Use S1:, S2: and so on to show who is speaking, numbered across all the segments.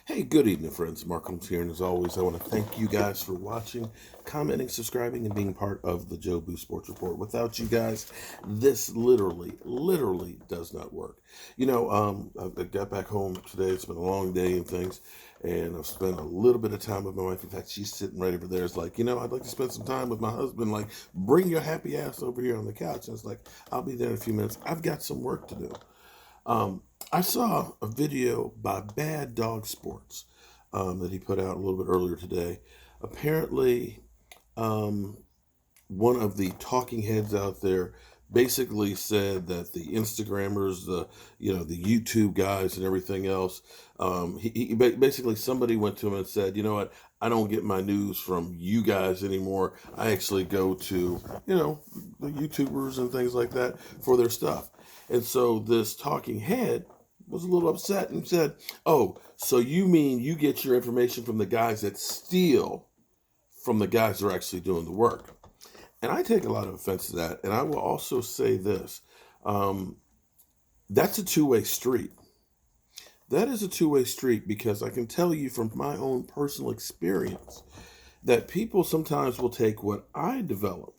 S1: Hey, good evening, friends. Mark Holmes here, and as always, I want to thank you guys for watching, commenting, subscribing, and being part of the Joe Boo Sports Report. Without you guys, this literally does not work. I got back home today. It's been a long day and things, and I've spent a little bit of time with my wife. In fact, she's sitting right over there. It's like, I'd like to spend some time with my husband. Like, bring your happy ass over here on the couch. And it's like, I'll be there in a few minutes. I've got some work to do. I saw a video by Baddog Sports that he put out a little bit earlier today. Apparently, one of the talking heads out there basically said that the Instagrammers, the YouTube guys, and everything else. Basically somebody went to him and said, you know what? I don't get my news from you guys anymore. I actually go to the YouTubers and things like that for their stuff. And so this talking head was a little upset and said, "Oh, so you mean you get your information from the guys that steal from the guys that are actually doing the work?" And I take a lot of offense to that. And I will also say this. That's a two-way street. That is a two-way street because I can tell you from my own personal experience that people sometimes will take what I develop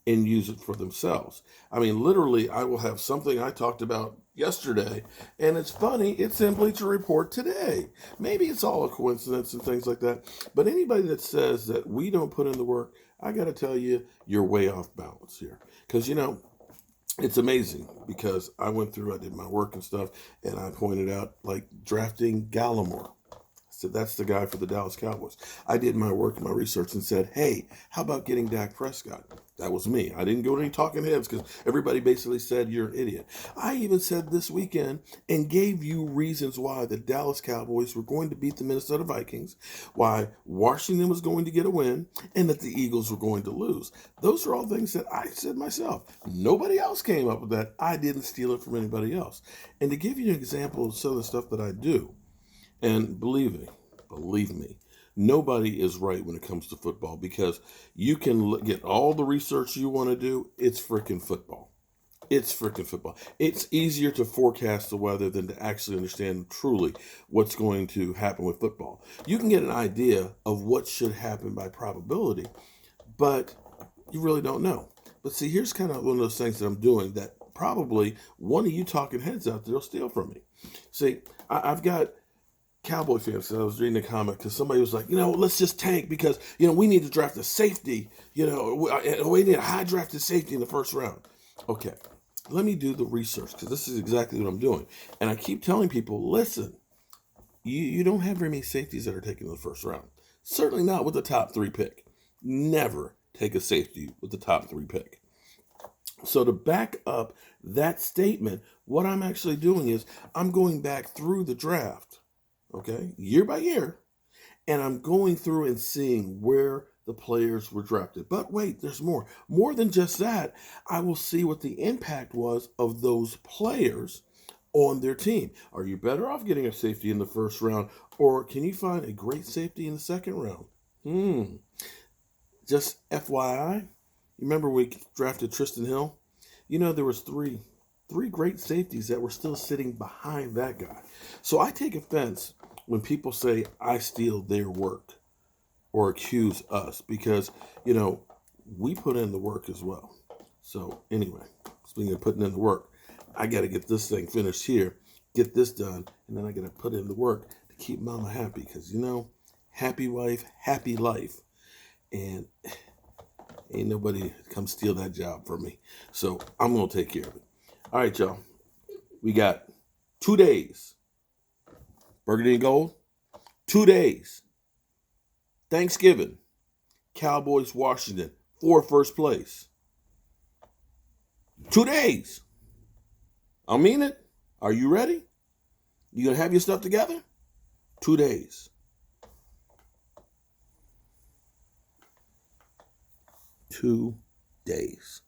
S1: and use it for themselves. I mean, literally, I will have something I talked about yesterday, and it's funny, it's simply to report today. Maybe it's all a coincidence and things like that, but anybody that says that we don't put in the work, I got to tell you, you're way off balance here. Because, it's amazing because I did my work and stuff, and I pointed out, like, drafting Gallimore. So that's the guy for the Dallas Cowboys. I did my work and my research and said, hey, how about getting Dak Prescott? That was me. I didn't go to any talking heads because everybody basically said you're an idiot. I even said this weekend and gave you reasons why the Dallas Cowboys were going to beat the Minnesota Vikings, why Washington was going to get a win, and that the Eagles were going to lose. Those are all things that I said myself. Nobody else came up with that. I didn't steal it from anybody else. And to give you an example of some of the stuff that I do, and believe me, nobody is right when it comes to football because you can get all the research you want to do. It's freaking football. It's freaking football. It's easier to forecast the weather than to actually understand truly what's going to happen with football. You can get an idea of what should happen by probability, but you really don't know. But see, here's kind of one of those things that I'm doing that probably one of you talking heads out there will steal from me. See, I've got Cowboy fans. I was reading a comment because somebody was like, let's just tank because, we need to draft a safety. We need a high drafted safety in the first round. Okay, let me do the research because this is exactly what I'm doing. And I keep telling people, listen, you don't have very many safeties that are taken in the first round. Certainly not with the top 3 pick. Never take a safety with the top 3 pick. So to back up that statement, what I'm actually doing is I'm going back through the draft, okay, year by year, and I'm going through and seeing where the players were drafted. But wait, there's more. More than just that, I will see what the impact was of those players on their team. Are you better off getting a safety in the first round, or can you find a great safety in the second round? Just FYI, you remember we drafted Tristan Hill? There was three great safeties that were still sitting behind that guy. So I take offense when people say I steal their work or accuse us because, we put in the work as well. So anyway, speaking of putting in the work, I got to get this thing finished here, get this done, and then I got to put in the work to keep mama happy because, happy wife, happy life. And ain't nobody come steal that job from me. So I'm going to take care of it. All right, y'all. We got 2 days. Burgundy and gold. 2 days. Thanksgiving. Cowboys, Washington. For first place. 2 days. I mean it. Are you ready? You going to have your stuff together? 2 days. 2 days.